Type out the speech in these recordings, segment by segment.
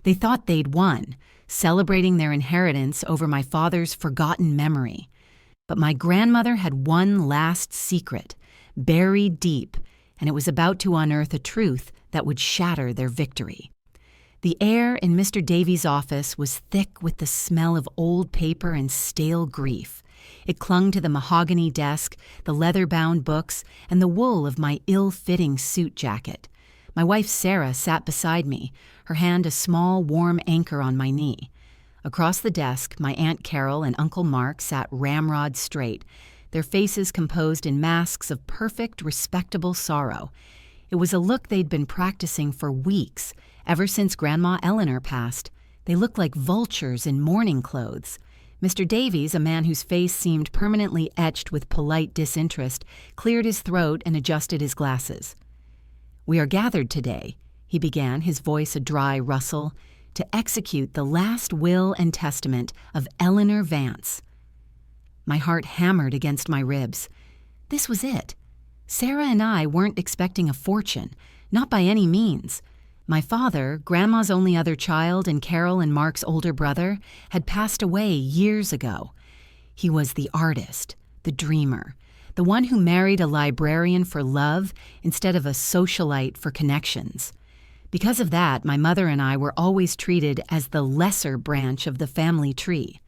They thought they'd won, celebrating their inheritance over my father's forgotten memory. But my grandmother had one last secret, buried deep, and it was about to unearth a truth that would shatter their victory. The air in Mr. Davies' office was thick with the smell of old paper and stale grief. It clung to the mahogany desk, the leather-bound books, and the wool of my ill-fitting suit jacket. My wife Sarah sat beside me, her hand a small, warm anchor on my knee. Across the desk, my Aunt Carol and Uncle Mark sat ramrod straight, their faces composed in masks of perfect, respectable sorrow. It was a look they'd been practicing for weeks, ever since Grandma Eleanor passed. They looked like vultures in mourning clothes. Mr. Davies, a man whose face seemed permanently etched with polite disinterest, cleared his throat and adjusted his glasses. "We are gathered today," he began, his voice a dry rustle, "to execute the last will and testament of Eleanor Vance." My heart hammered against my ribs. This was it. Sarah and I weren't expecting a fortune, not by any means. My father, Grandma's only other child and Carol and Mark's older brother, had passed away years ago. He was the artist, the dreamer, the one who married a librarian for love instead of a socialite for connections. Because of that, my mother and I were always treated as the lesser branch of the family tree.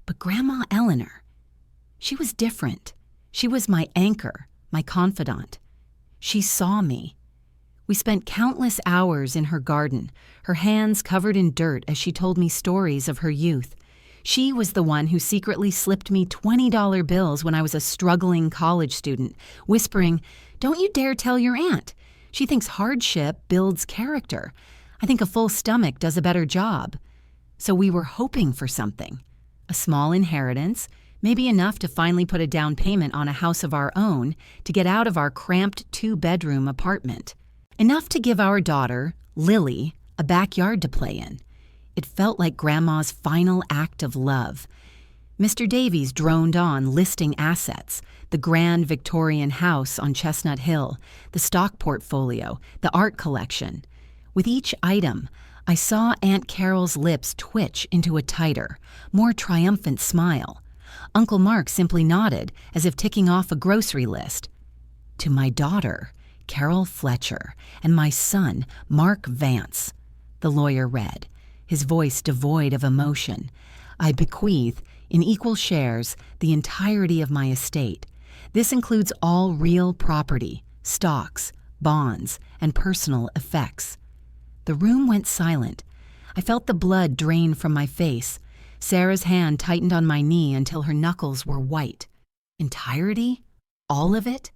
But Grandma Eleanor, she was different. She was my anchor, my confidant. She saw me. We spent countless hours in her garden, her hands covered in dirt as she told me stories of her youth. She was the one who secretly slipped me $20 bills when I was a struggling college student, whispering, "Don't you dare tell your aunt. She thinks hardship builds character. I think a full stomach does a better job." So we were hoping for something. A small inheritance, maybe enough to finally put a down payment on a house of our own to get out of our cramped 2-bedroom apartment. Enough to give our daughter, Lily, a backyard to play in. It felt like Grandma's final act of love. Mr. Davies droned on, listing assets: the grand Victorian house on Chestnut Hill, the stock portfolio, the art collection. With each item, I saw Aunt Carol's lips twitch into a tighter, more triumphant smile. Uncle Mark simply nodded, as if ticking off a grocery list. "To my daughter, Carol Fletcher, and my son, Mark Vance," the lawyer read, his voice devoid of emotion, "I bequeath, in equal shares, the entirety of my estate. This includes all real property, stocks, bonds, and personal effects." The room went silent. I felt the blood drain from my face. Sarah's hand tightened on my knee until her knuckles were white. Entirety? All of it?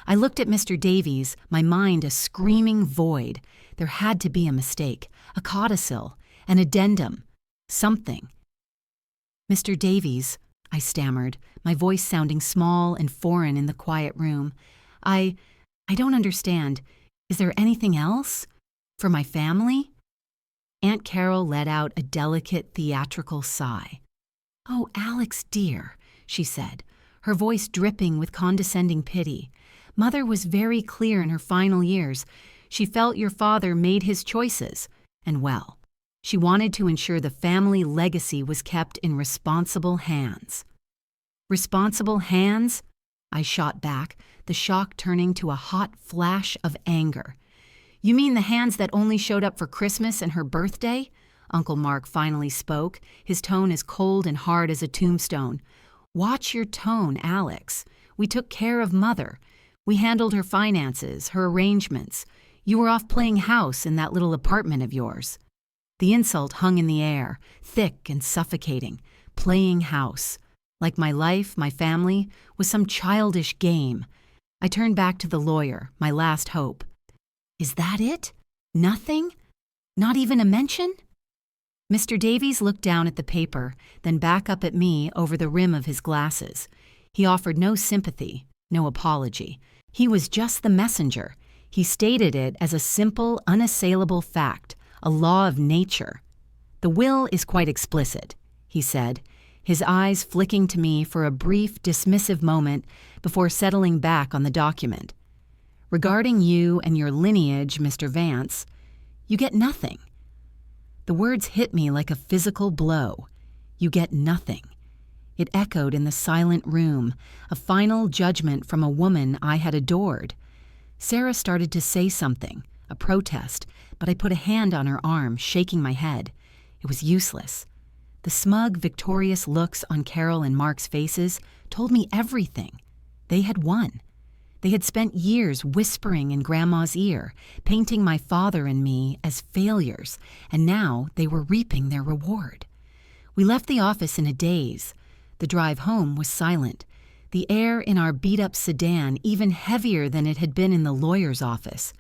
I looked at Mr. Davies, my mind a screaming void. There had to be a mistake, a codicil, an addendum, something. "Mr. Davies," I stammered, my voice sounding small and foreign in the quiet room. I don't understand. Is there anything else? For my family?" Aunt Carol let out a delicate theatrical sigh. "Oh, Alex dear," she said, her voice dripping with condescending pity. "Mother was very clear in her final years. She felt your father made his choices, and well, she wanted to ensure the family legacy was kept in responsible hands." "Responsible hands?" I shot back, the shock turning to a hot flash of anger. "You mean the hands that only showed up for Christmas and her birthday?" Uncle Mark finally spoke, his tone as cold and hard as a tombstone. "Watch your tone, Alex. We took care of Mother. We handled her finances, her arrangements. You were off playing house in that little apartment of yours." The insult hung in the air, thick and suffocating. Playing house. Like my life, my family, was some childish game. I turned back to the lawyer, my last hope. "Is that it? Nothing? Not even a mention?" Mr. Davies looked down at the paper, then back up at me over the rim of his glasses. He offered no sympathy, no apology. He was just the messenger. He stated it as a simple, unassailable fact, a law of nature. "The will is quite explicit," he said, his eyes flicking to me for a brief, dismissive moment before settling back on the document. "Regarding you and your lineage, Mr. Vance, you get nothing." The words hit me like a physical blow. You get nothing. It echoed in the silent room, a final judgment from a woman I had adored. Sarah started to say something, a protest, but I put a hand on her arm, shaking my head. It was useless. The smug, victorious looks on Carol and Mark's faces told me everything. They had won. They had spent years whispering in Grandma's ear, painting my father and me as failures, and now they were reaping their reward. We left the office in a daze. The drive home was silent, the air in our beat-up sedan even heavier than it had been in the lawyer's office.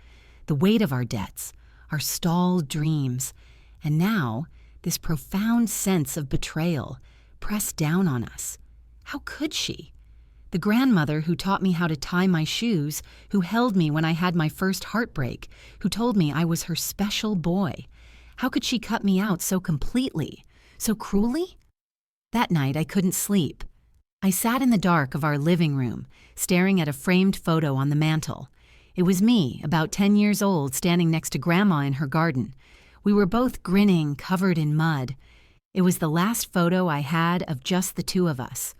The weight of our debts, our stalled dreams, and now this profound sense of betrayal pressed down on us. How could she? The grandmother who taught me how to tie my shoes, who held me when I had my first heartbreak, who told me I was her special boy. How could she cut me out so completely, so cruelly? That night I couldn't sleep. I sat in the dark of our living room, staring at a framed photo on the mantel. It was me, about 10 years old, standing next to Grandma in her garden. We were both grinning, covered in mud. It was the last photo I had of just the two of us.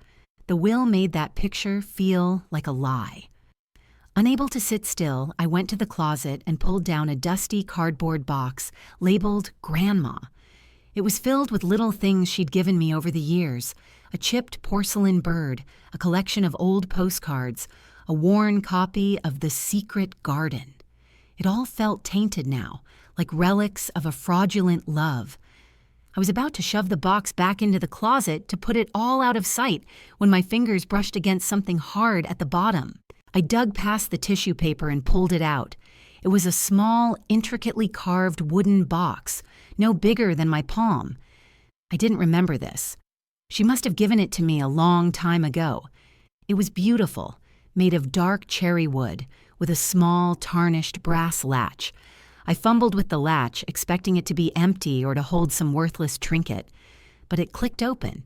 The will made that picture feel like a lie. Unable to sit still, I went to the closet and pulled down a dusty cardboard box labeled Grandma. It was filled with little things she'd given me over the years: a chipped porcelain bird, a collection of old postcards, a worn copy of The Secret Garden. It all felt tainted now, like relics of a fraudulent love. I was about to shove the box back into the closet to put it all out of sight when my fingers brushed against something hard at the bottom. I dug past the tissue paper and pulled it out. It was a small, intricately carved wooden box, no bigger than my palm. I didn't remember this. She must have given it to me a long time ago. It was beautiful, made of dark cherry wood, with a small, tarnished brass latch. I fumbled with the latch, expecting it to be empty or to hold some worthless trinket. But it clicked open.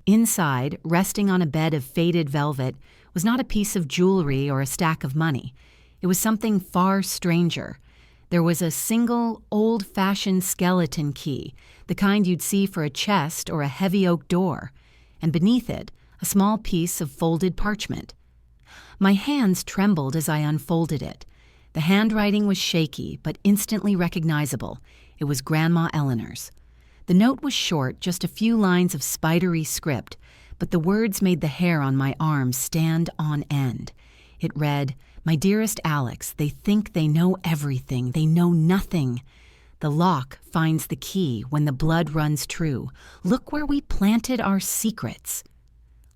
Inside, resting on a bed of faded velvet, was not a piece of jewelry or a stack of money. It was something far stranger. There was a single, old-fashioned skeleton key, the kind you'd see for a chest or a heavy oak door, and beneath it, a small piece of folded parchment. My hands trembled as I unfolded it. The handwriting was shaky, but instantly recognizable. It was Grandma Eleanor's. The note was short, just a few lines of spidery script, but the words made the hair on my arm stand on end. It read, "My dearest Alex, they think they know everything. They know nothing. The lock finds the key when the blood runs true. Look where we planted our secrets.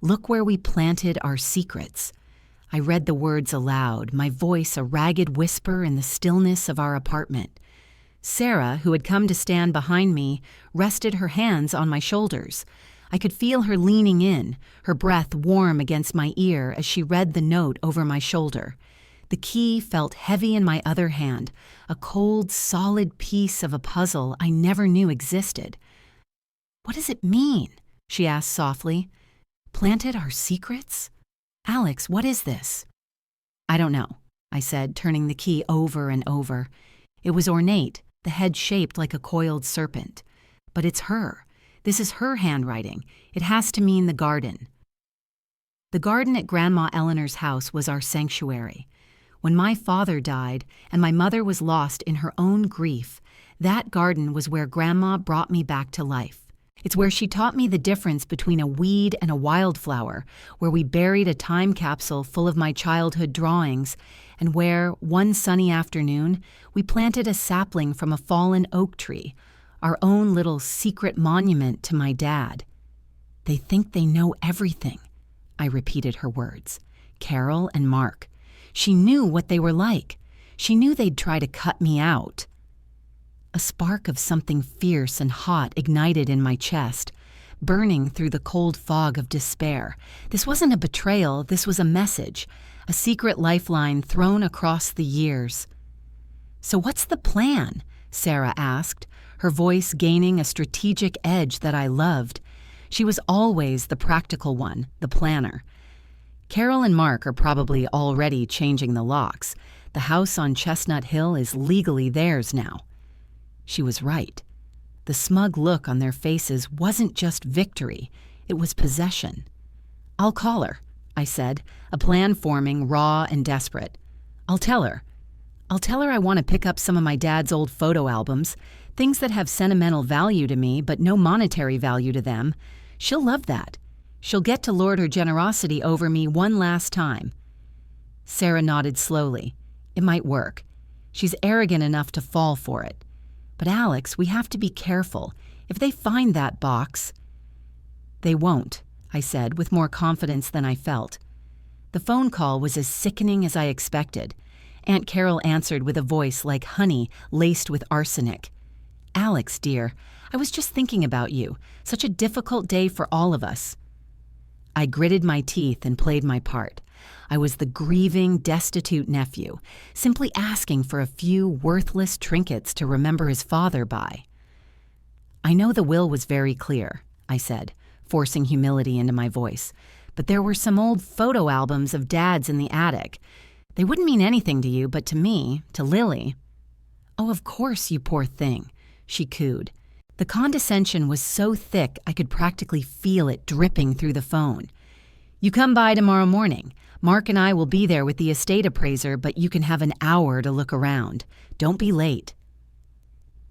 Look where we planted our secrets." I read the words aloud, my voice a ragged whisper in the stillness of our apartment. Sarah, who had come to stand behind me, rested her hands on my shoulders. I could feel her leaning in, her breath warm against my ear as she read the note over my shoulder. The key felt heavy in my other hand, a cold, solid piece of a puzzle I never knew existed. "What does it mean?" she asked softly. "Planted our secrets? Alex, what is this?" "I don't know," I said, turning the key over and over. It was ornate, the head shaped like a coiled serpent. But it's her. This is her handwriting. It has to mean the garden. The garden at Grandma Eleanor's house was our sanctuary. When my father died and my mother was lost in her own grief, that garden was where Grandma brought me back to life. It's where she taught me the difference between a weed and a wildflower, where we buried a time capsule full of my childhood drawings, and where, one sunny afternoon, we planted a sapling from a fallen oak tree, our own little secret monument to my dad. "They think they know everything," I repeated her words. Carol and Mark. She knew what they were like. She knew they'd try to cut me out. A spark of something fierce and hot ignited in my chest, burning through the cold fog of despair. This wasn't a betrayal, this was a message, a secret lifeline thrown across the years. "So what's the plan?" Sarah asked, her voice gaining a strategic edge that I loved. She was always the practical one, the planner. "Carol and Mark are probably already changing the locks. The house on Chestnut Hill is legally theirs now." She was right. The smug look on their faces wasn't just victory, it was possession. "I'll call her," I said, a plan forming, raw and desperate. I'll tell her I want to pick up some of my dad's old photo albums, things that have sentimental value to me but no monetary value to them. She'll love that. She'll get to lord her generosity over me one last time." Sarah nodded slowly. It might work. She's arrogant enough to fall for it. But Alex, we have to be careful. If they find that box— "They won't," I said, with more confidence than I felt. The phone call was as sickening as I expected. Aunt Carol answered with a voice like honey laced with arsenic. "Alex, dear, I was just thinking about you. Such a difficult day for all of us." I gritted my teeth and played my part. I was the grieving, destitute nephew, simply asking for a few worthless trinkets to remember his father by. "I know the will was very clear," I said, forcing humility into my voice, "but there were some old photo albums of Dad's in the attic. They wouldn't mean anything to you, but to me, to Lily—" "Oh, of course, you poor thing," she cooed. The condescension was so thick I could practically feel it dripping through the phone. "You come by tomorrow morning. Mark and I will be there with the estate appraiser, but you can have an hour to look around. Don't be late."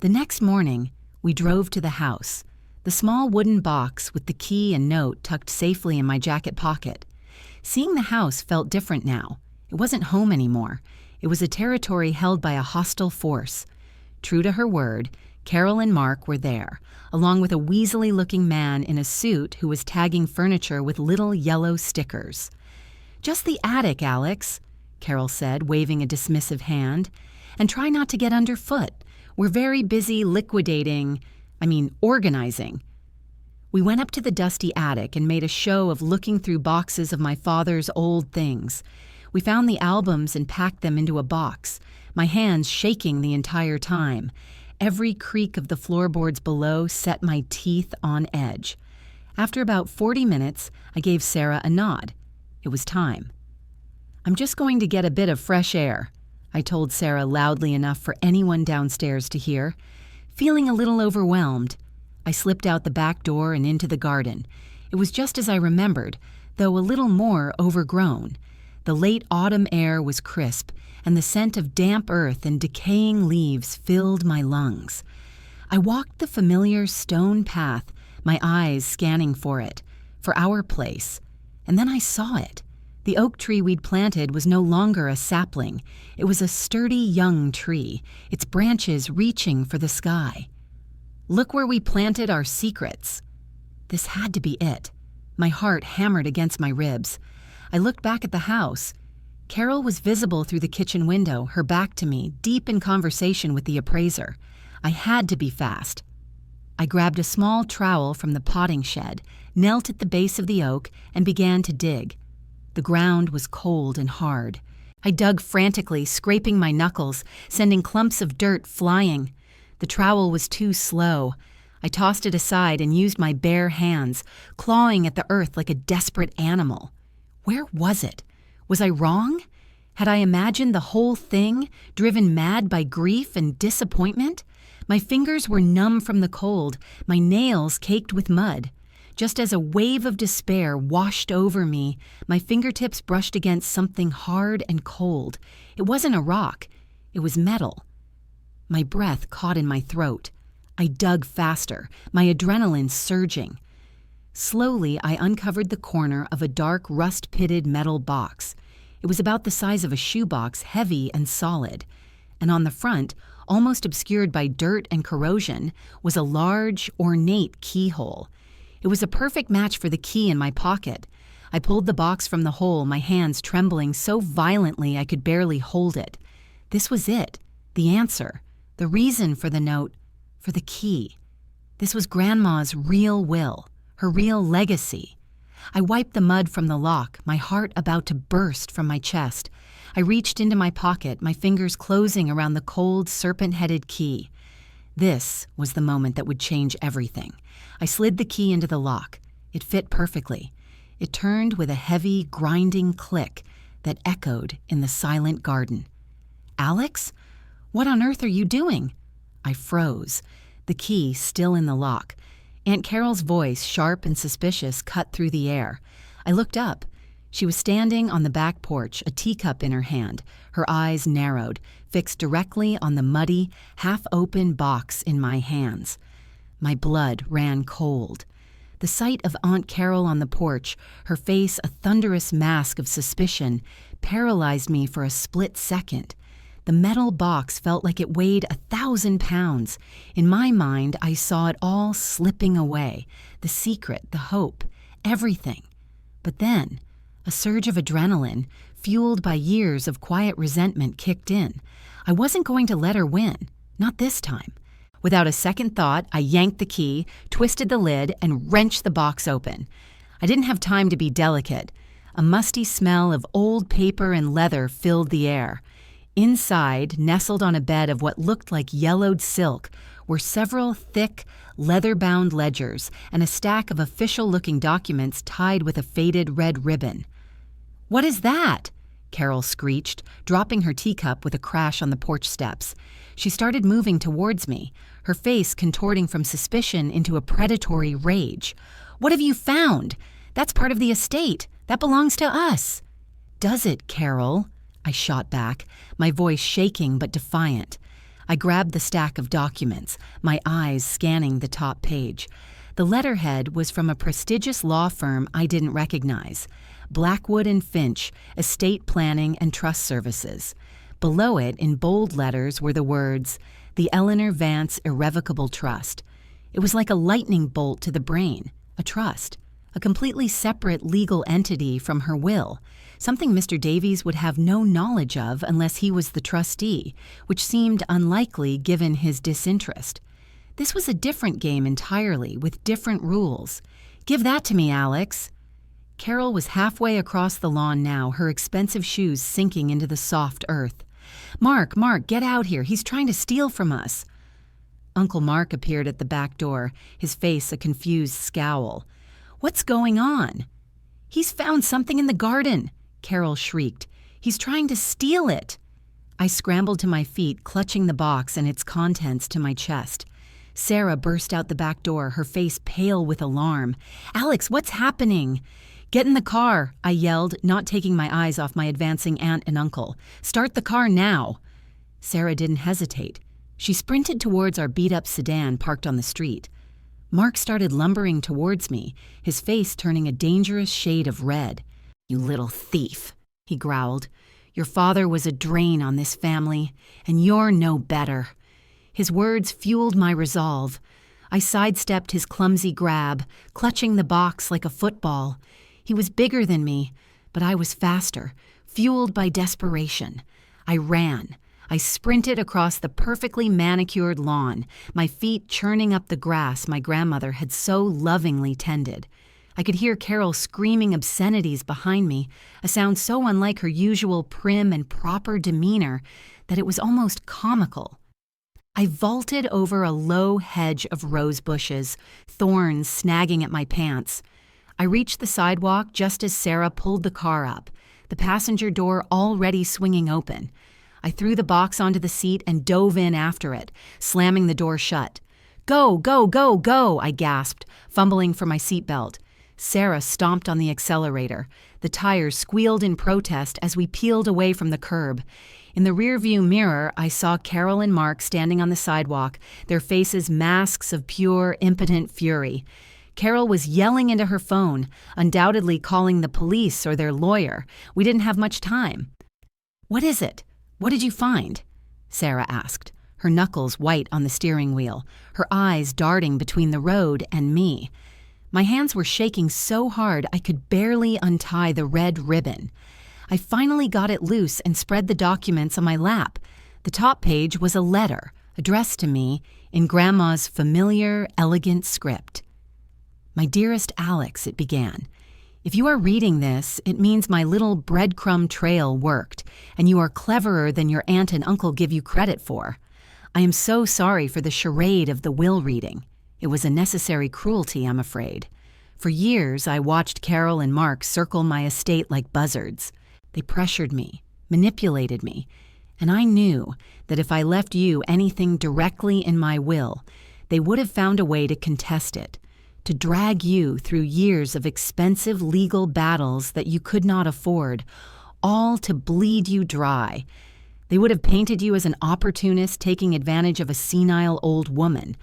The next morning, we drove to the house, the small wooden box with the key and note tucked safely in my jacket pocket. Seeing the house felt different now. It wasn't home anymore. It was a territory held by a hostile force. True to her word, Carol and Mark were there, along with a weaselly-looking man in a suit who was tagging furniture with little yellow stickers. "Just the attic, Alex," Carol said, waving a dismissive hand. "And try not to get underfoot. We're very busy organizing." We went up to the dusty attic and made a show of looking through boxes of my father's old things. We found the albums and packed them into a box, my hands shaking the entire time. Every creak of the floorboards below set my teeth on edge. After about 40 minutes, I gave Sarah a nod. It was time. "I'm just going to get a bit of fresh air," I told Sarah loudly enough for anyone downstairs to hear. Feeling a little overwhelmed, I slipped out the back door and into the garden. It was just as I remembered, though a little more overgrown. The late autumn air was crisp, and the scent of damp earth and decaying leaves filled my lungs. I walked the familiar stone path, my eyes scanning for it, for our place, and then I saw it. The oak tree we'd planted was no longer a sapling. It was a sturdy young tree, its branches reaching for the sky. "Look where we planted our secrets." This had to be it. My heart hammered against my ribs. I looked back at the house. Carol was visible through the kitchen window, her back to me, deep in conversation with the appraiser. I had to be fast. I grabbed a small trowel from the potting shed, knelt at the base of the oak, and began to dig. The ground was cold and hard. I dug frantically, scraping my knuckles, sending clumps of dirt flying. The trowel was too slow. I tossed it aside and used my bare hands, clawing at the earth like a desperate animal. Where was it? Was I wrong? Had I imagined the whole thing, driven mad by grief and disappointment? My fingers were numb from the cold, my nails caked with mud. Just as a wave of despair washed over me, my fingertips brushed against something hard and cold. It wasn't a rock. It was metal. My breath caught in my throat. I dug faster, my adrenaline surging. Slowly, I uncovered the corner of a dark, rust-pitted metal box. It was about the size of a shoebox, heavy and solid. And on the front, almost obscured by dirt and corrosion, was a large, ornate keyhole. It was a perfect match for the key in my pocket. I pulled the box from the hole, my hands trembling so violently I could barely hold it. This was it, the answer, the reason for the note, for the key. This was Grandma's real will, her real legacy. I wiped the mud from the lock, my heart about to burst from my chest. I reached into my pocket, my fingers closing around the cold, serpent-headed key. This was the moment that would change everything. I slid the key into the lock. It fit perfectly. It turned with a heavy, grinding click that echoed in the silent garden. "Alex? What on earth are you doing?" I froze. the key still in the lock. Aunt Carol's voice, sharp and suspicious, cut through the air. I looked up. She was standing on the back porch, a teacup in her hand, her eyes narrowed, fixed directly on the muddy, half-open box in my hands. My blood ran cold. The sight of Aunt Carol on the porch, her face a thunderous mask of suspicion, paralyzed me for a split second. The metal box felt like it weighed 1,000 pounds. In my mind, I saw it all slipping away, the secret, the hope, everything. But then, a surge of adrenaline, fueled by years of quiet resentment, kicked in. I wasn't going to let her win, not this time. Without a second thought, I yanked the key, twisted the lid, and wrenched the box open. I didn't have time to be delicate. A musty smell of old paper and leather filled the air. Inside, nestled on a bed of what looked like yellowed silk, were several thick, leather-bound ledgers and a stack of official-looking documents tied with a faded red ribbon. "What is that?" Carol screeched, dropping her teacup with a crash on the porch steps. She started moving towards me, her face contorting from suspicion into a predatory rage. "What have you found? That's part of the estate. That belongs to us." "Does it, Carol?" I shot back, my voice shaking but defiant. I grabbed the stack of documents, my eyes scanning the top page. The letterhead was from a prestigious law firm I didn't recognize. Blackwood and Finch, Estate Planning and Trust Services. Below it, in bold letters, were the words, "The Eleanor Vance Irrevocable Trust." It was like a lightning bolt to the brain. A trust. A completely separate legal entity from her will. Something Mr. Davies would have no knowledge of unless he was the trustee, which seemed unlikely given his disinterest. This was a different game entirely, with different rules. "Give that to me, Alex." Carol was halfway across the lawn now, her expensive shoes sinking into the soft earth. Mark, get out here. He's trying to steal from us." Uncle Mark appeared at the back door, his face a confused scowl. "What's going on?" "He's found something in the garden," Carol shrieked. "He's trying to steal it." I scrambled to my feet, clutching the box and its contents to my chest. Sarah burst out the back door, her face pale with alarm. "Alex, what's happening?" "Get in the car," I yelled, not taking my eyes off my advancing aunt and uncle. "Start the car now." Sarah didn't hesitate. She sprinted towards our beat-up sedan parked on the street. Mark started lumbering towards me, his face turning a dangerous shade of red. "You little thief," he growled. "Your father was a drain on this family, and you're no better." His words fueled my resolve. I sidestepped his clumsy grab, clutching the box like a football. He was bigger than me, but I was faster, fueled by desperation. I ran. I sprinted across the perfectly manicured lawn, my feet churning up the grass my grandmother had so lovingly tended. I could hear Carol screaming obscenities behind me, a sound so unlike her usual prim and proper demeanor that it was almost comical. I vaulted over a low hedge of rose bushes, thorns snagging at my pants. I reached the sidewalk just as Sarah pulled the car up, the passenger door already swinging open. I threw the box onto the seat and dove in after it, slamming the door shut. "Go, go, go, go," I gasped, fumbling for my seatbelt. Sarah stomped on the accelerator. The tires squealed in protest as we peeled away from the curb. In the rearview mirror, I saw Carol and Mark standing on the sidewalk, their faces masks of pure, impotent fury. Carol was yelling into her phone, undoubtedly calling the police or their lawyer. We didn't have much time. "What is it? What did you find?" Sarah asked, her knuckles white on the steering wheel, her eyes darting between the road and me. My hands were shaking so hard I could barely untie the red ribbon. I finally got it loose and spread the documents on my lap. The top page was a letter, addressed to me in Grandma's familiar, elegant script. "My dearest Alex," it began. "If you are reading this, it means my little breadcrumb trail worked, and you are cleverer than your aunt and uncle give you credit for. I am so sorry for the charade of the will reading. It was a necessary cruelty, I'm afraid. For years, I watched Carol and Mark circle my estate like buzzards. They pressured me, manipulated me, and I knew that if I left you anything directly in my will, they would have found a way to contest it, to drag you through years of expensive legal battles that you could not afford, all to bleed you dry. They would have painted you as an opportunist taking advantage of a senile old woman.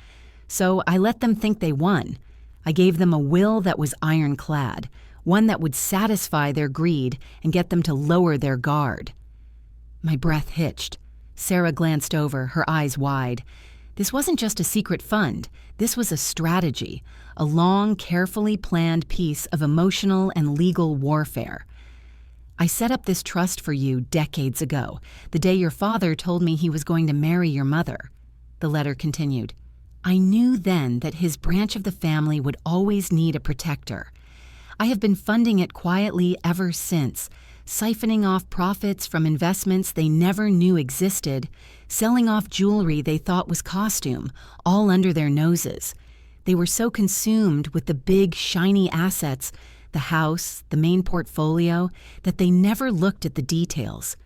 So I let them think they won. I gave them a will that was ironclad, one that would satisfy their greed and get them to lower their guard. My breath hitched. Sarah glanced over, her eyes wide. This wasn't just a secret fund. This was a strategy, a long, carefully planned piece of emotional and legal warfare. I set up this trust for you decades ago, the day your father told me he was going to marry your mother. The letter continued. I knew then that his branch of the family would always need a protector. I have been funding it quietly ever since, siphoning off profits from investments they never knew existed, selling off jewelry they thought was costume, all under their noses. They were so consumed with the big, shiny assets, the house, the main portfolio, that they never looked at the details.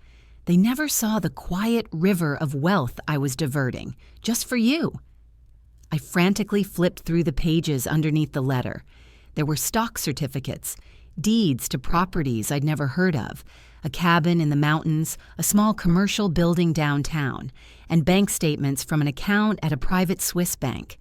They never saw the quiet river of wealth I was diverting, just for you. I frantically flipped through the pages underneath the letter. There were stock certificates, deeds to properties I'd never heard of, a cabin in the mountains, a small commercial building downtown, and bank statements from an account at a private Swiss bank.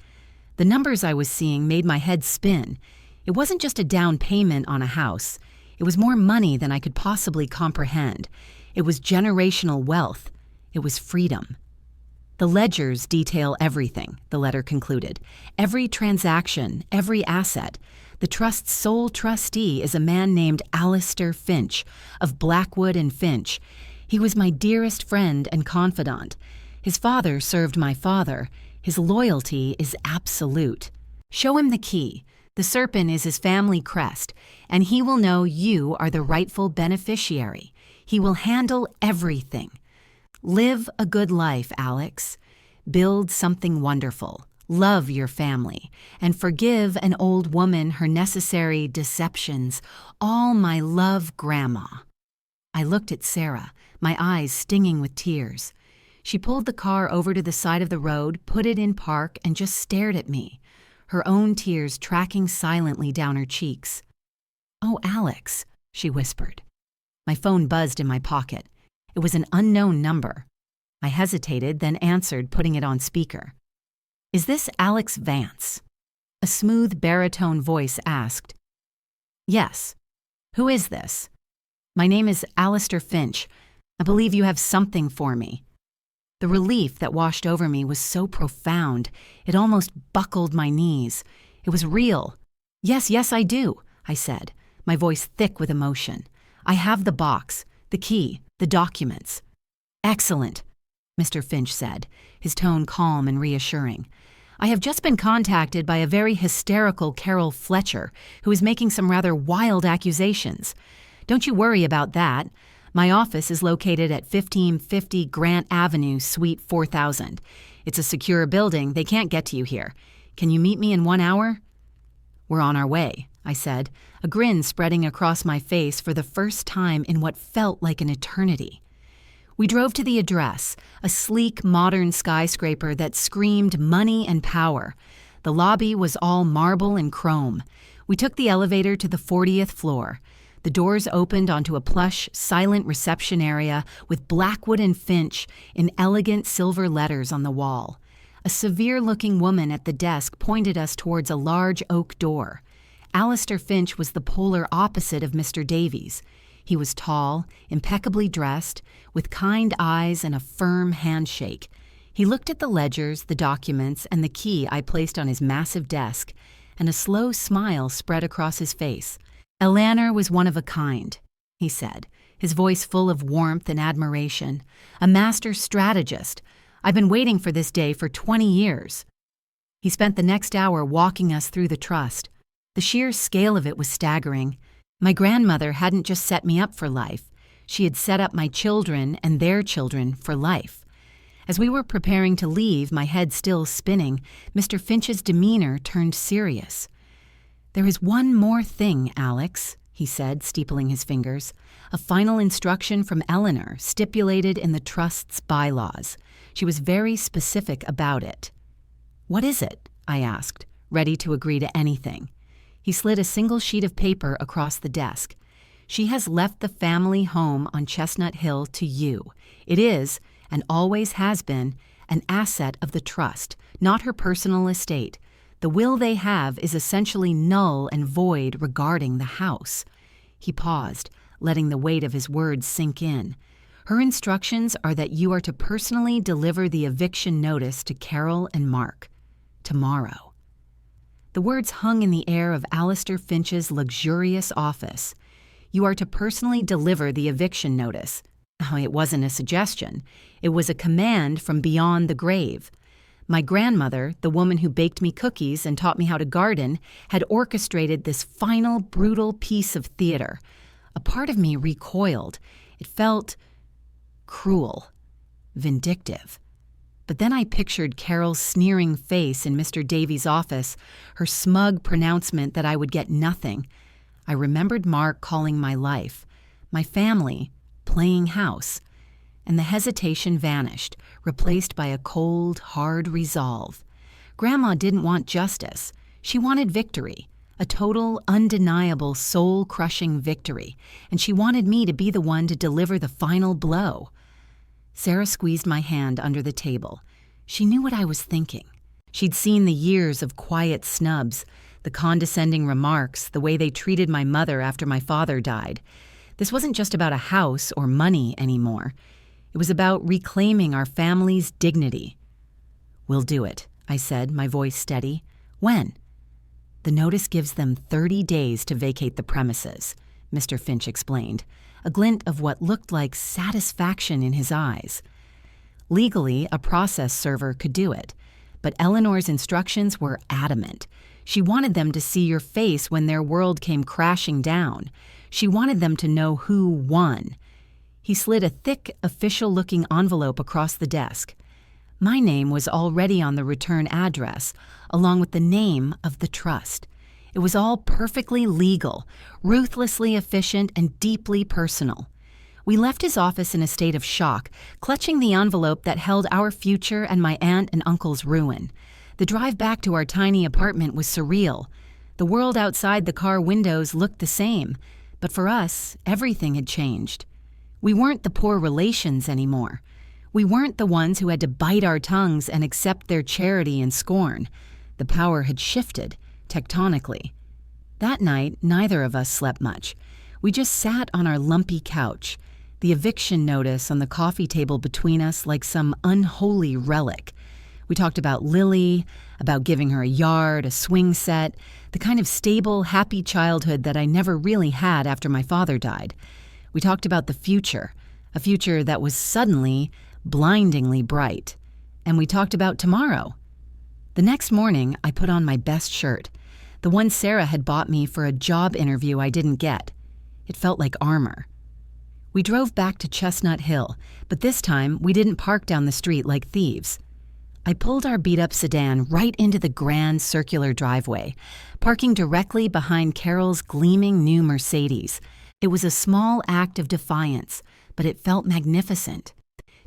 The numbers I was seeing made my head spin. It wasn't just a down payment on a house. It was more money than I could possibly comprehend. It was generational wealth. It was freedom. The ledgers detail everything, the letter concluded. Every transaction, every asset. The trust's sole trustee is a man named Alistair Finch, of Blackwood and Finch. He was my dearest friend and confidant. His father served my father. His loyalty is absolute. Show him the key. The serpent is his family crest, and he will know you are the rightful beneficiary. He will handle everything. Live a good life, Alex. Build something wonderful. Love your family, and forgive an old woman her necessary deceptions. All my love, Grandma. I looked at Sarah, my eyes stinging with tears. She pulled the car over to the side of the road, put it in park, and just stared at me, her own tears tracking silently down her cheeks. "Oh, Alex," she whispered. My phone buzzed in my pocket. It was an unknown number. I hesitated, then answered, putting it on speaker. "Is this Alex Vance?" A smooth baritone voice asked. "Yes. Who is this?" "My name is Alistair Finch. I believe you have something for me." The relief that washed over me was so profound, it almost buckled my knees. It was real. Yes, I do," I said, my voice thick with emotion. "I have the box, the key, the documents." "Excellent," Mr. Finch said, his tone calm and reassuring. "I have just been contacted by a very hysterical Carol Fletcher, who is making some rather wild accusations. Don't you worry about that. My office is located at 1550 Grant Avenue, Suite 4000. It's a secure building. They can't get to you here. Can you meet me in 1 hour?" "We're on our way," I said, a grin spreading across my face for the first time in what felt like an eternity. We drove to the address, a sleek, modern skyscraper that screamed money and power. The lobby was all marble and chrome. We took the elevator to the 40th floor. The doors opened onto a plush, silent reception area with Blackwood and Finch in elegant silver letters on the wall. A severe-looking woman at the desk pointed us towards a large oak door. Alistair Finch was the polar opposite of Mr. Davies. He was tall, impeccably dressed, with kind eyes and a firm handshake. He looked at the ledgers, the documents, and the key I placed on his massive desk, and a slow smile spread across his face. "Eleanor was one of a kind," he said, his voice full of warmth and admiration. "A master strategist. I've been waiting for this day for 20 years. He spent the next hour walking us through the trust. The sheer scale of it was staggering. My grandmother hadn't just set me up for life. She had set up my children and their children for life. As we were preparing to leave, my head still spinning, Mr. Finch's demeanor turned serious. "There is one more thing, Alex," he said, steepling his fingers. "A final instruction from Eleanor, stipulated in the trust's bylaws. She was very specific about it." "What is it?" I asked, ready to agree to anything. He slid a single sheet of paper across the desk. "She has left the family home on Chestnut Hill to you. It is, and always has been, an asset of the trust, not her personal estate. The will they have is essentially null and void regarding the house." He paused, letting the weight of his words sink in. "Her instructions are that you are to personally deliver the eviction notice to Carol and Mark. Tomorrow." The words hung in the air of Alistair Finch's luxurious office. "You are to personally deliver the eviction notice." Oh, it wasn't a suggestion. It was a command from beyond the grave. My grandmother, the woman who baked me cookies and taught me how to garden, had orchestrated this final, brutal piece of theater. A part of me recoiled. It felt cruel, vindictive. But then I pictured Carol's sneering face in Mr. Davies' office, her smug pronouncement that I would get nothing. I remembered Mark calling my life, my family, playing house, and the hesitation vanished, replaced by a cold, hard resolve. Grandma didn't want justice. She wanted victory, a total, undeniable, soul-crushing victory, and she wanted me to be the one to deliver the final blow. Sarah squeezed my hand under the table. She knew what I was thinking. She'd seen the years of quiet snubs, the condescending remarks, the way they treated my mother after my father died. This wasn't just about a house or money anymore. It was about reclaiming our family's dignity. "We'll do it," I said, my voice steady. "When?" "The notice gives them 30 days to vacate the premises," Mr. Finch explained, a glint of what looked like satisfaction in his eyes. Legally, a process server could do it, but Eleanor's instructions were adamant. She wanted them to see your face when their world came crashing down. She wanted them to know who won. He slid a thick, official-looking envelope across the desk. My name was already on the return address, along with the name of the trust. It was all perfectly legal, ruthlessly efficient, and deeply personal. We left his office in a state of shock, clutching the envelope that held our future and my aunt and uncle's ruin. The drive back to our tiny apartment was surreal. The world outside the car windows looked the same, but for us, everything had changed. We weren't the poor relations anymore. We weren't the ones who had to bite our tongues and accept their charity and scorn. The power had shifted, tectonically. That night, neither of us slept much. We just sat on our lumpy couch, the eviction notice on the coffee table between us like some unholy relic. We talked about Lily, about giving her a yard, a swing set, the kind of stable, happy childhood that I never really had after my father died. We talked about the future, a future that was suddenly, blindingly bright. And we talked about tomorrow. The next morning, I put on my best shirt, the one Sarah had bought me for a job interview I didn't get. It felt like armor. We drove back to Chestnut Hill, but this time we didn't park down the street like thieves. I pulled our beat-up sedan right into the grand circular driveway, parking directly behind Carol's gleaming new Mercedes. It was a small act of defiance, but it felt magnificent.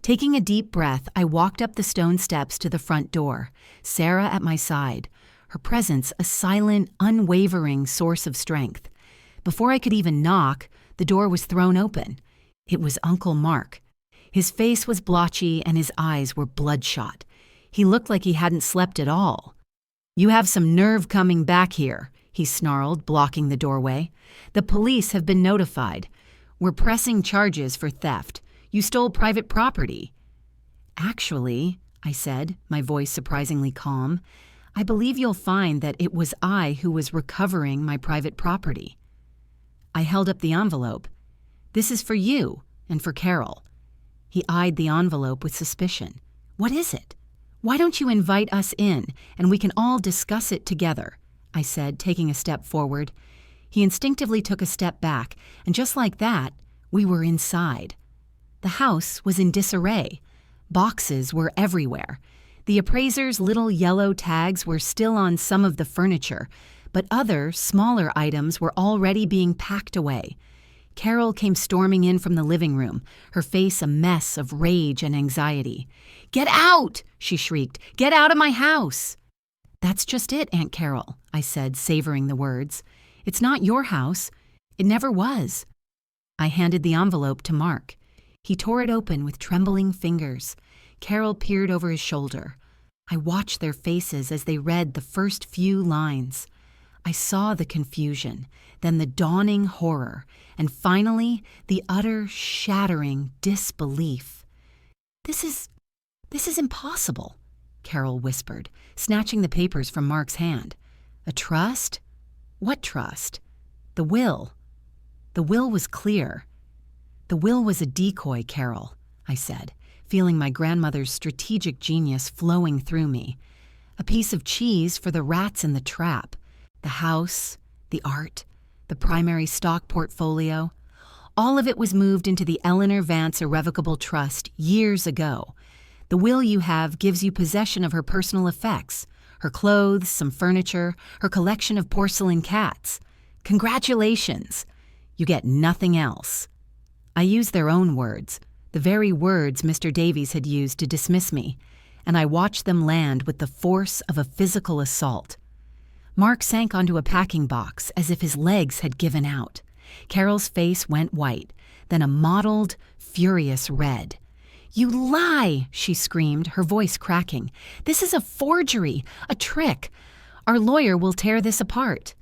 Taking a deep breath, I walked up the stone steps to the front door, Sarah at my side, her presence a silent, unwavering source of strength. Before I could even knock, the door was thrown open. It was Uncle Mark. His face was blotchy and his eyes were bloodshot. He looked like he hadn't slept at all. "You have some nerve coming back here," he snarled, blocking the doorway. "The police have been notified. We're pressing charges for theft. You stole private property." "Actually," I said, my voice surprisingly calm, "I believe you'll find that it was I who was recovering my private property." I held up the envelope. "This is for you and for Carol." He eyed the envelope with suspicion. "What is it? Why don't you invite us in, and we can all discuss it together?" I said, taking a step forward. He instinctively took a step back, and just like that, we were inside. The house was in disarray. Boxes were everywhere. The appraiser's little yellow tags were still on some of the furniture, but other, smaller items were already being packed away. Carol came storming in from the living room, her face a mess of rage and anxiety. "Get out!" she shrieked. "Get out of my house!" "That's just it, Aunt Carol," I said, savoring the words. "It's not your house. It never was." I handed the envelope to Mark. He tore it open with trembling fingers. Carol peered over his shoulder. I watched their faces as they read the first few lines. I saw the confusion, then the dawning horror, and finally the utter shattering disbelief. This is impossible," Carol whispered, snatching the papers from Mark's hand. "A trust? What trust?" "The will." The will was clear. "The will was a decoy, Carol," I said, feeling my grandmother's strategic genius flowing through me. "A piece of cheese for the rats in the trap. The house, the art, the primary stock portfolio. All of it was moved into the Eleanor Vance Irrevocable Trust years ago. The will you have gives you possession of her personal effects, her clothes, some furniture, her collection of porcelain cats. Congratulations! You get nothing else." I used their own words, the very words Mr. Davies had used to dismiss me, and I watched them land with the force of a physical assault. Mark sank onto a packing box as if his legs had given out. Carol's face went white, then a mottled, furious red. "You lie!" she screamed, her voice cracking. "This is a forgery, a trick. Our lawyer will tear this apart."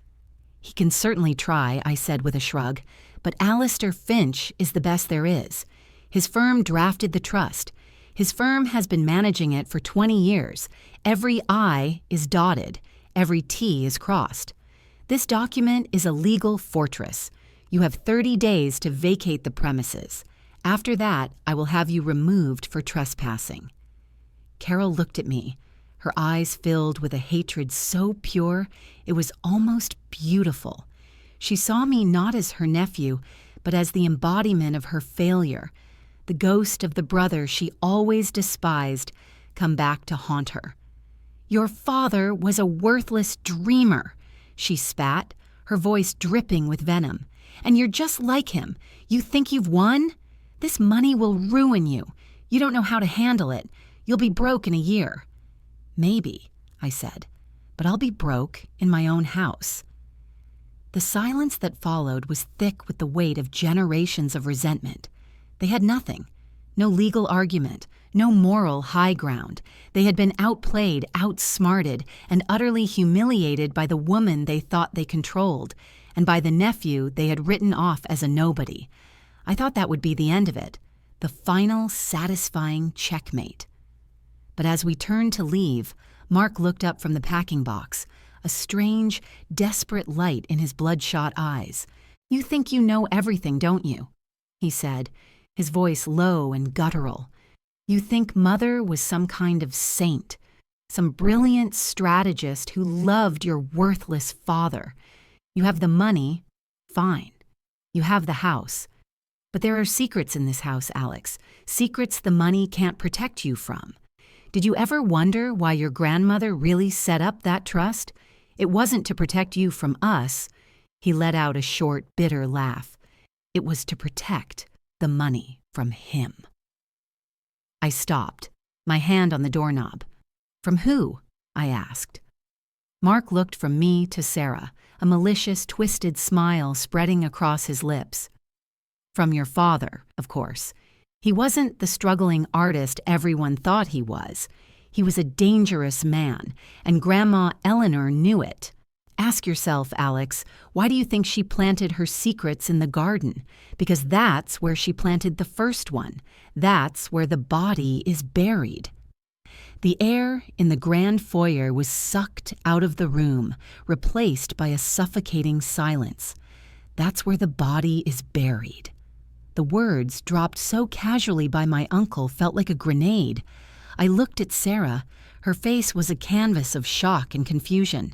"He can certainly try," I said with a shrug, "but Alistair Finch is the best there is. His firm drafted the trust. His firm has been managing it for 20 years. Every I is dotted, every T is crossed. This document is a legal fortress. You have 30 days to vacate the premises. After that, I will have you removed for trespassing." Carol looked at me, her eyes filled with a hatred so pure it was almost beautiful. She saw me not as her nephew, but as the embodiment of her failure, the ghost of the brother she always despised come back to haunt her. "Your father was a worthless dreamer," she spat, her voice dripping with venom. "And you're just like him. You think you've won? This money will ruin you. You don't know how to handle it. You'll be broke in a year." "Maybe," I said, "but I'll be broke in my own house." The silence that followed was thick with the weight of generations of resentment. They had nothing. No legal argument, no moral high ground. They had been outplayed, outsmarted, and utterly humiliated by the woman they thought they controlled, and by the nephew they had written off as a nobody. I thought that would be the end of it, the final, satisfying checkmate. But as we turned to leave, Mark looked up from the packing box, a strange, desperate light in his bloodshot eyes. "You think you know everything, don't you?" he said, his voice low and guttural. "You think Mother was some kind of saint, some brilliant strategist who loved your worthless father. You have the money, fine. You have the house. But there are secrets in this house, Alex, secrets the money can't protect you from. Did you ever wonder why your grandmother really set up that trust? It wasn't to protect you from us." He let out a short, bitter laugh. "It was to protect the money from him." I stopped, my hand on the doorknob. "From who?" I asked. Mark looked from me to Sarah, a malicious, twisted smile spreading across his lips. "From your father, of course. He wasn't the struggling artist everyone thought he was. He was a dangerous man, and Grandma Eleanor knew it. Ask yourself, Alex, why do you think she planted her secrets in the garden? Because that's where she planted the first one. That's where the body is buried." The air in the grand foyer was sucked out of the room, replaced by a suffocating silence. "That's where the body is buried." The words, dropped so casually by my uncle, felt like a grenade. I looked at Sarah. Her face was a canvas of shock and confusion.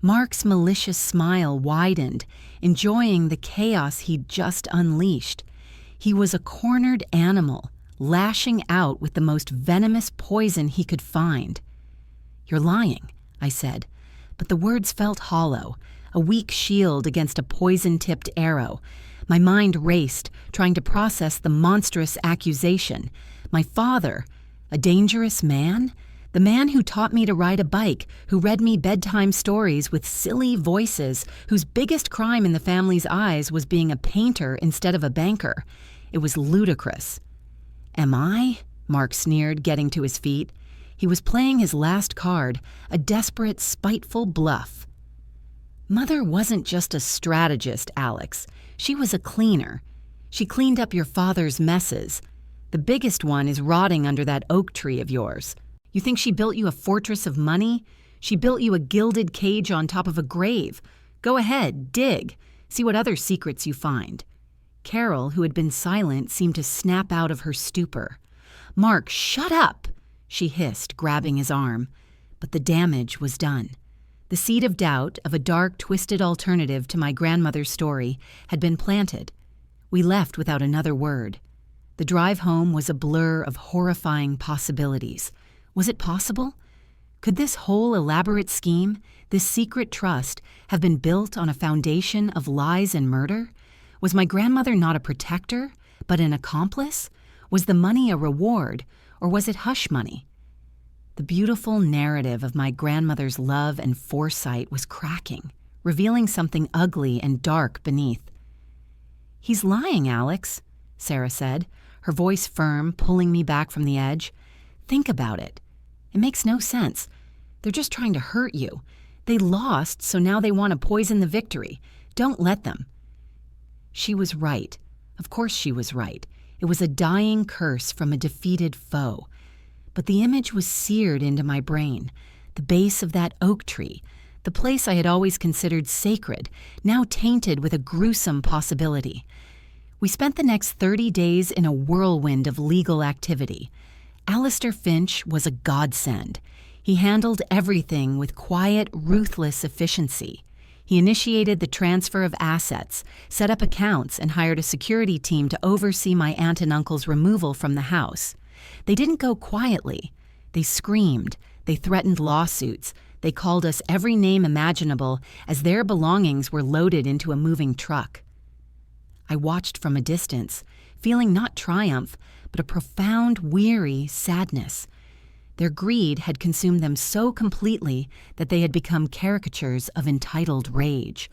Mark's malicious smile widened, enjoying the chaos he'd just unleashed. He was a cornered animal, lashing out with the most venomous poison he could find. "You're lying," I said, but the words felt hollow, a weak shield against a poison-tipped arrow. My mind raced, trying to process the monstrous accusation. My father, a dangerous man? The man who taught me to ride a bike, who read me bedtime stories with silly voices, whose biggest crime in the family's eyes was being a painter instead of a banker. It was ludicrous. "Am I?" Mark sneered, getting to his feet. He was playing his last card, a desperate, spiteful bluff. "Mother wasn't just a strategist, Alex. She was a cleaner. She cleaned up your father's messes. The biggest one is rotting under that oak tree of yours. You think she built you a fortress of money? She built you a gilded cage on top of a grave. Go ahead, dig. See what other secrets you find." Carol, who had been silent, seemed to snap out of her stupor. "Mark, shut up!" she hissed, grabbing his arm. But the damage was done. The seed of doubt, of a dark, twisted alternative to my grandmother's story, had been planted. We left without another word. The drive home was a blur of horrifying possibilities. Was it possible? Could this whole elaborate scheme, this secret trust, have been built on a foundation of lies and murder? Was my grandmother not a protector, but an accomplice? Was the money a reward, or was it hush money? The beautiful narrative of my grandmother's love and foresight was cracking, revealing something ugly and dark beneath. "He's lying, Alex," Sarah said, her voice firm, pulling me back from the edge. "Think about it. It makes no sense. They're just trying to hurt you. They lost, so now they want to poison the victory. Don't let them." She was right. Of course she was right. It was a dying curse from a defeated foe. But the image was seared into my brain. The base of that oak tree, the place I had always considered sacred, now tainted with a gruesome possibility. We spent the next 30 days in a whirlwind of legal activity. Alistair Finch was a godsend. He handled everything with quiet, ruthless efficiency. He initiated the transfer of assets, set up accounts, and hired a security team to oversee my aunt and uncle's removal from the house. They didn't go quietly. They screamed. They threatened lawsuits. They called us every name imaginable as their belongings were loaded into a moving truck. I watched from a distance, feeling not triumph, but a profound, weary sadness. Their greed had consumed them so completely that they had become caricatures of entitled rage.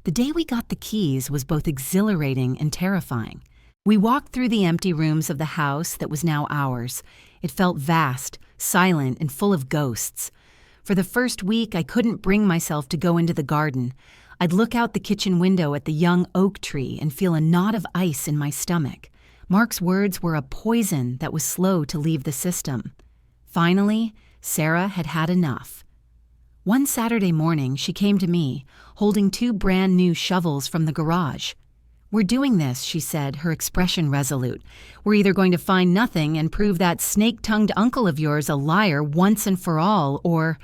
The day we got the keys was both exhilarating and terrifying. We walked through the empty rooms of the house that was now ours. It felt vast, silent, and full of ghosts. For the first week, I couldn't bring myself to go into the garden. I'd look out the kitchen window at the young oak tree and feel a knot of ice in my stomach. Mark's words were a poison that was slow to leave the system. Finally, Sarah had had enough. One Saturday morning, she came to me, holding 2 brand-new shovels from the garage. "We're doing this," she said, her expression resolute. "We're either going to find nothing and prove that snake-tongued uncle of yours a liar once and for all, or,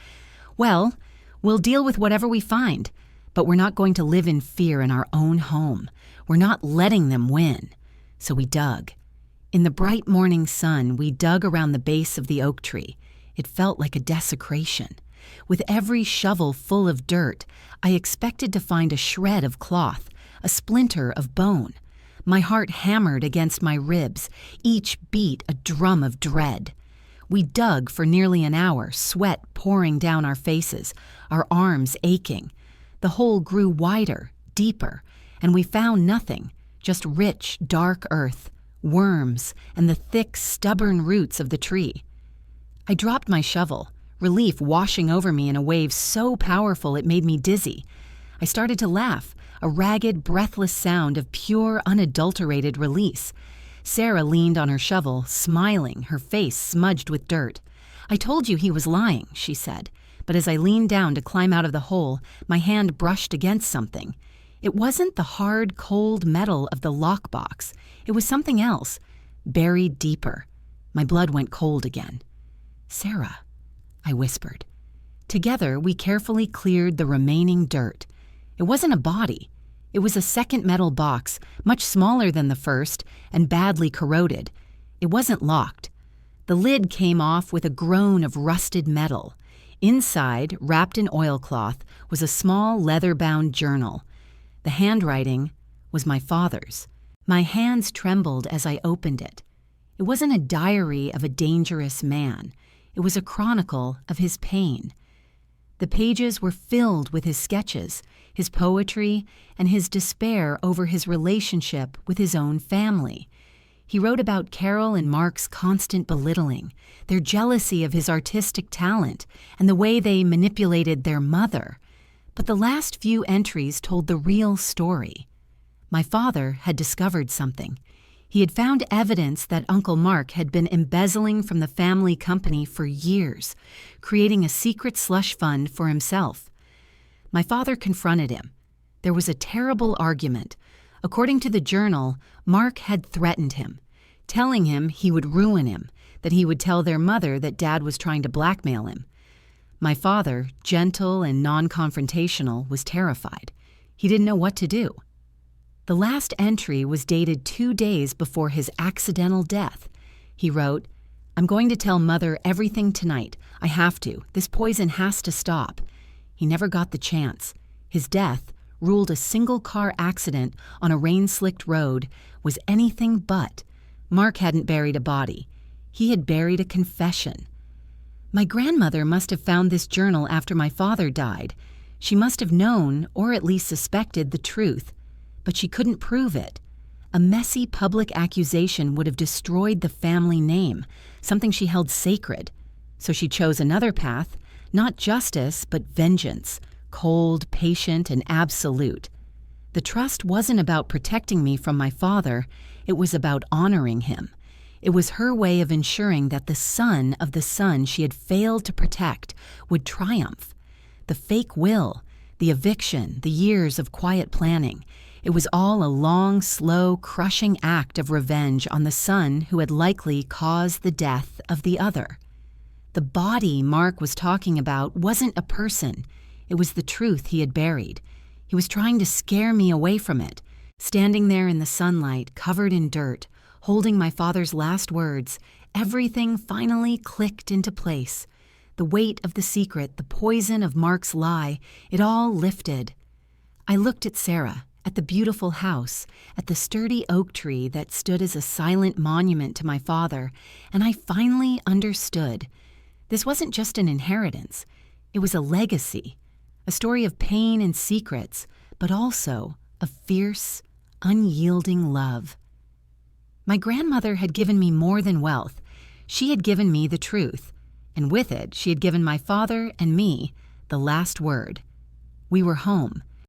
well, we'll deal with whatever we find. But we're not going to live in fear in our own home. We're not letting them win." So we dug. In the bright morning sun, we dug around the base of the oak tree. It felt like a desecration. With every shovel full of dirt, I expected to find a shred of cloth, a splinter of bone. My heart hammered against my ribs, each beat a drum of dread. We dug for nearly an hour, sweat pouring down our faces, our arms aching. The hole grew wider, deeper, and we found nothing, just rich, dark earth, worms, and the thick, stubborn roots of the tree. I dropped my shovel, relief washing over me in a wave so powerful it made me dizzy. I started to laugh, a ragged, breathless sound of pure, unadulterated release. Sarah leaned on her shovel, smiling, her face smudged with dirt. "I told you he was lying," she said, but as I leaned down to climb out of the hole, my hand brushed against something. It wasn't the hard, cold metal of the lockbox. It was something else, buried deeper. My blood went cold again. "Sarah," I whispered. Together, we carefully cleared the remaining dirt. It wasn't a body. It was a second metal box, much smaller than the first and badly corroded. It wasn't locked. The lid came off with a groan of rusted metal. Inside, wrapped in oilcloth, was a small leather-bound journal. The handwriting was my father's. My hands trembled as I opened it. It wasn't a diary of a dangerous man. It was a chronicle of his pain. The pages were filled with his sketches, his poetry, and his despair over his relationship with his own family. He wrote about Carol and Mark's constant belittling, their jealousy of his artistic talent, and the way they manipulated their mother. But the last few entries told the real story. My father had discovered something. He had found evidence that Uncle Mark had been embezzling from the family company for years, creating a secret slush fund for himself. My father confronted him. There was a terrible argument. According to the journal, Mark had threatened him, telling him he would ruin him, that he would tell their mother that Dad was trying to blackmail him. My father, gentle and non-confrontational, was terrified. He didn't know what to do. The last entry was dated 2 days before his accidental death. He wrote, "I'm going to tell Mother everything tonight. I have to. This poison has to stop." He never got the chance. His death, ruled a single-car accident on a rain-slicked road, was anything but. Mark hadn't buried a body. He had buried a confession. My grandmother must have found this journal after my father died. She must have known, or at least suspected, the truth. But she couldn't prove it. A messy public accusation would have destroyed the family name, something she held sacred. So she chose another path, not justice, but vengeance, cold, patient, and absolute. The trust wasn't about protecting me from my father, it was about honoring him. It was her way of ensuring that the son of the son she had failed to protect would triumph. The fake will, the eviction, the years of quiet planning, it was all a long, slow, crushing act of revenge on the son who had likely caused the death of the other. The body Mark was talking about wasn't a person. It was the truth he had buried. He was trying to scare me away from it, standing there in the sunlight, covered in dirt, holding my father's last words. Everything finally clicked into place. The weight of the secret, the poison of Mark's lie, it all lifted. I looked at Sarah, at the beautiful house, at the sturdy oak tree that stood as a silent monument to my father, and I finally understood. This wasn't just an inheritance. It was a legacy, a story of pain and secrets, but also of fierce, unyielding love. My grandmother had given me more than wealth. She had given me the truth, and with it, she had given my father and me the last word. We were home.